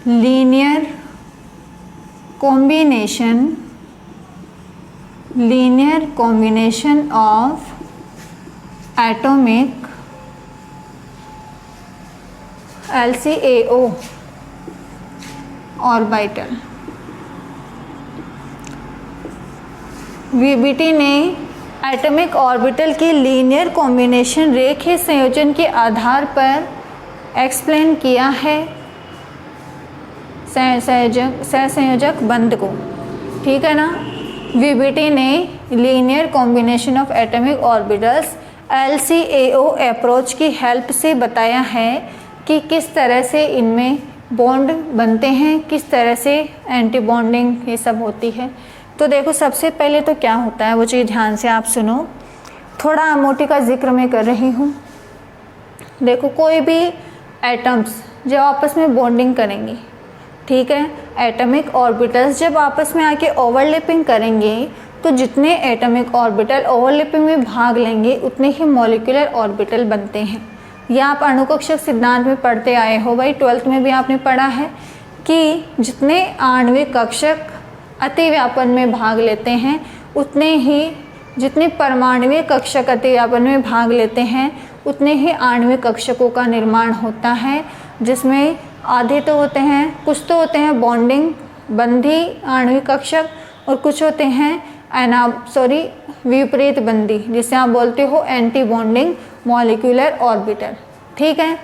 linear combination of atomic LCAO orbital VBT ने एटॉमिक ऑर्बिटल की लीनियर कॉम्बिनेशन रेखीय संयोजन के आधार पर एक्सप्लेन किया है सहसंयोजक बंध को। ठीक है ना। वीबीटी ने linear combination of atomic orbitals LCAO approach की हेल्प से बताया है कि किस तरह से इनमें बॉन्ड बनते हैं, किस तरह से एंटी बॉन्डिंग ये सब होती है। तो देखो सबसे पहले तो क्या होता है वो चीज़ ध्यान से आप सुनो। थोड़ा मोटी का जिक्र मैं कर रही हूँ। देखो कोई भी एटम्स जब आपस में बॉन्डिंग करेंगे, ठीक है, एटॉमिक ऑर्बिटल्स जब आपस में आके ओवरलैपिंग करेंगे तो जितने एटॉमिक ऑर्बिटल ओवरलैपिंग में भाग लेंगे उतने ही मॉलिक्यूलर ऑर्बिटल बनते हैं। यह आप अणुकक्षक सिद्धांत में पढ़ते आए हो भाई, 12th में भी आपने पढ़ा है कि जितने आणविक कक्षक अतिव्यापन में भाग लेते हैं उतने ही, जितने परमाणुविक कक्षक अतिव्यापन में भाग लेते हैं उतने ही आणविक कक्षकों का निर्माण होता है, जिसमें आधे तो होते हैं, कुछ तो होते हैं बॉन्डिंग बंधी आणविक कक्षक और कुछ होते हैं विपरीत बंधी, जिसे आप बोलते हो एंटी बॉन्डिंग मॉलिक्यूलर ऑर्बिटल। ठीक है।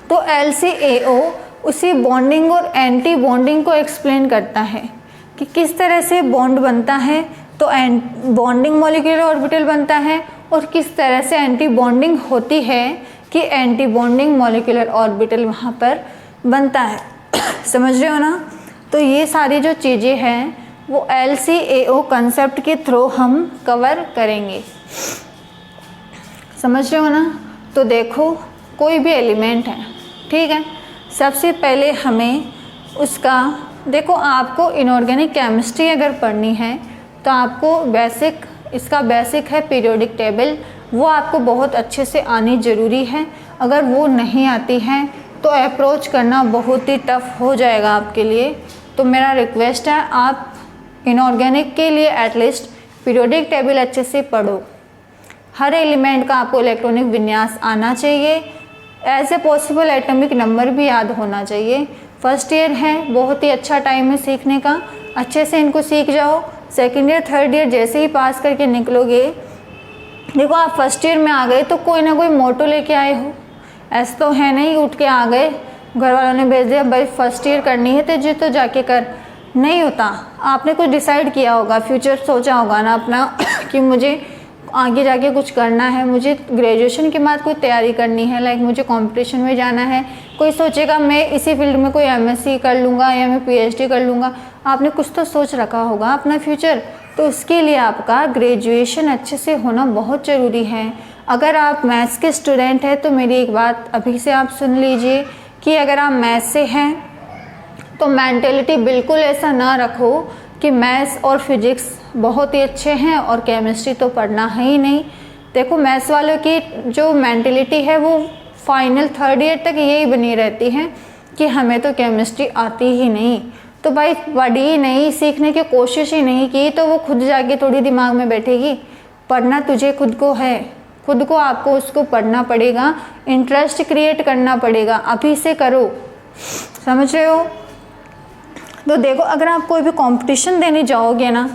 तो LCAO उसी बॉन्डिंग और एंटी बॉन्डिंग को एक्सप्लेन करता है कि किस तरह से बॉन्ड बनता है, तो बॉन्डिंग मॉलिक्यूलर ऑर्बिटल बनता है, और किस तरह से एंटी बॉन्डिंग होती है कि एंटी बॉन्डिंग मॉलिक्यूलर ऑर्बिटल वहाँ पर बनता है। समझ रहे हो ना। तो ये सारी जो चीज़ें हैं वो LCAO कंसेप्ट के थ्रू हम कवर करेंगे। समझ रहे हो ना। तो देखो कोई भी एलिमेंट है, ठीक है, सबसे पहले हमें उसका, देखो आपको इनऑर्गेनिक केमिस्ट्री अगर पढ़नी है तो आपको बेसिक, इसका बेसिक है पीरियोडिक टेबल, वो आपको बहुत अच्छे से आनी ज़रूरी है। अगर वो नहीं आती है तो अप्रोच करना बहुत ही टफ हो जाएगा आपके लिए। तो मेरा रिक्वेस्ट है आप इनऑर्गेनिक के लिए एटलीस्ट पीरियोडिक टेबल अच्छे से पढ़ो। हर एलिमेंट का आपको इलेक्ट्रॉनिक विन्यास आना चाहिए, as a possible atomic number भी याद होना चाहिए। फर्स्ट ईयर है, बहुत ही अच्छा टाइम है सीखने का, अच्छे से इनको सीख जाओ। सेकेंड ईयर थर्ड ईयर जैसे ही पास करके निकलोगे, देखो आप फर्स्ट ईयर में आ गए तो कोई ना कोई मोटो लेके आए हो, ऐसा तो है नहीं उठ के आ गए, घर वालों ने भेज दिया भाई फर्स्ट ईयर करनी है तुझे तो जाके कर, नहीं होता। आपने कुछ डिसाइड किया होगा, फ्यूचर सोचा होगा ना अपना कि मुझे आगे जाके कुछ करना है, मुझे ग्रेजुएशन के बाद कोई तैयारी करनी है, लाइक मुझे कंपटीशन में जाना है। कोई सोचेगा मैं इसी फील्ड में कोई MSc कर लूँगा या मैं PhD कर लूँगा। आपने कुछ तो सोच रखा होगा अपना फ्यूचर, तो उसके लिए आपका ग्रेजुएशन अच्छे से होना बहुत ज़रूरी है। अगर आप मैथ्स के स्टूडेंट हैं तो मेरी एक बात अभी से आप सुन लीजिए कि अगर आप मैथ्स से हैं तो मेंटेलिटी बिल्कुल ऐसा ना रखो कि मैथ्स और फिजिक्स बहुत ही अच्छे हैं और केमिस्ट्री तो पढ़ना है ही नहीं। देखो मैथ्स वालों की जो मेंटेलिटी है वो फाइनल थर्ड ईयर तक यही बनी रहती है कि हमें तो केमिस्ट्री आती ही नहीं। तो भाई पढ़ी ही नहीं, सीखने की कोशिश ही नहीं की तो वो खुद जाके थोड़ी दिमाग में बैठेगी। पढ़ना तुझे खुद को है, खुद को आपको उसको पढ़ना पड़ेगा, इंटरेस्ट क्रिएट करना पड़ेगा, अभी से करो। समझ रहे हो। तो देखो अगर आप कोई भी कंपटीशन देने जाओगे ना,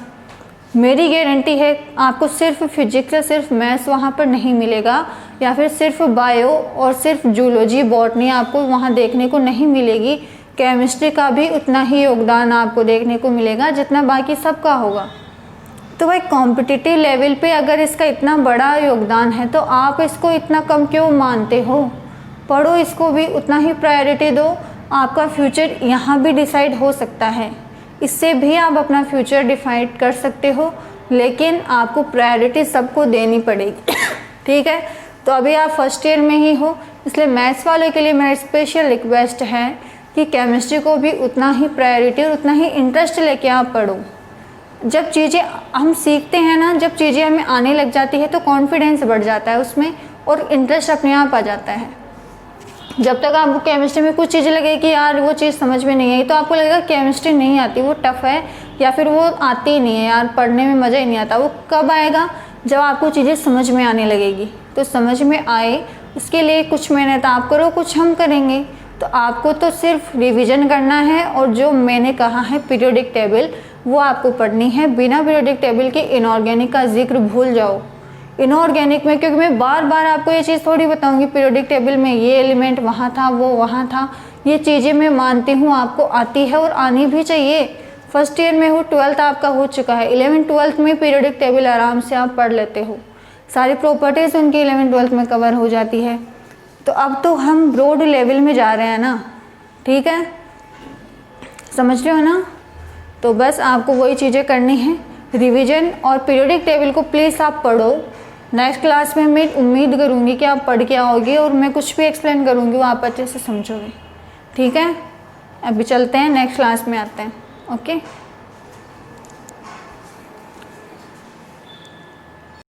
मेरी गारंटी है आपको सिर्फ फिजिक्स या सिर्फ मैथ्स वहाँ पर नहीं मिलेगा, या फिर सिर्फ बायो और सिर्फ जूलॉजी बॉटनी आपको वहाँ देखने को नहीं मिलेगी। केमिस्ट्री का भी उतना ही योगदान आपको देखने को मिलेगा जितना बाकी सबका होगा। तो भाई कॉम्पिटिटिव लेवल पे अगर इसका इतना बड़ा योगदान है तो आप इसको इतना कम क्यों मानते हो। पढ़ो, इसको भी उतना ही प्रायोरिटी दो। आपका फ्यूचर यहाँ भी डिसाइड हो सकता है, इससे भी आप अपना फ्यूचर डिसाइड कर सकते हो, लेकिन आपको प्रायोरिटी सबको देनी पड़ेगी। ठीक है। तो अभी आप फर्स्ट ईयर में ही हो, इसलिए मैथ्स वालों के लिए मेरा स्पेशल रिक्वेस्ट है कि केमिस्ट्री को भी उतना ही प्रायोरिटी और उतना ही इंटरेस्ट लेके आप पढ़ो। जब चीज़ें हम सीखते हैं ना, जब चीज़ें हमें आने लग जाती है तो कॉन्फिडेंस बढ़ जाता है उसमें और इंटरेस्ट अपने आप आ जाता है। जब तक आपको केमिस्ट्री में कुछ चीज़ें लगे कि यार वो चीज़ समझ में नहीं आई तो आपको लगेगा केमिस्ट्री नहीं आती, वो टफ़ है, या फिर वो आती ही नहीं है यार, पढ़ने में मज़ा ही नहीं आता। वो कब आएगा, जब आपको चीज़ें समझ में आने लगेगी। तो समझ में आए उसके लिए कुछ मेहनत आप करो, कुछ हम करेंगे। तो आपको तो सिर्फ रिवीजन करना है और जो मैंने कहा है पीरियोडिक टेबल वो आपको पढ़नी है। बिना पीरियोडिक टेबल के इनऑर्गेनिक का जिक्र भूल जाओ। इनऑर्गेनिक में, क्योंकि मैं बार बार आपको ये चीज़ थोड़ी बताऊंगी पीरियोडिक टेबल में ये एलिमेंट वहाँ था, वो वहाँ था, ये चीज़ें मैं मानती हूँ आपको आती है और आनी भी चाहिए। फर्स्ट ईयर में हो, 12th आपका हो चुका है, 11th 12th में पीरियोडिक टेबल आराम से आप पढ़ लेते हो, सारी प्रॉपर्टीज़ उनकी 11th 12th में कवर हो जाती है। तो अब तो हम ब्रॉड लेवल में जा रहे हैं ना, ठीक है, समझ रहे हो ना। तो बस आपको वही चीज़ें करनी है, रिवीजन और पीरियोडिक टेबल को प्लीज़ आप पढ़ो। नेक्स्ट क्लास में मैं उम्मीद करूँगी कि आप पढ़ के आओगे और मैं कुछ भी एक्सप्लेन करूँगी वो आप अच्छे से समझोगे, ठीक है। अभी चलते हैं, नेक्स्ट क्लास में आते हैं, ओके।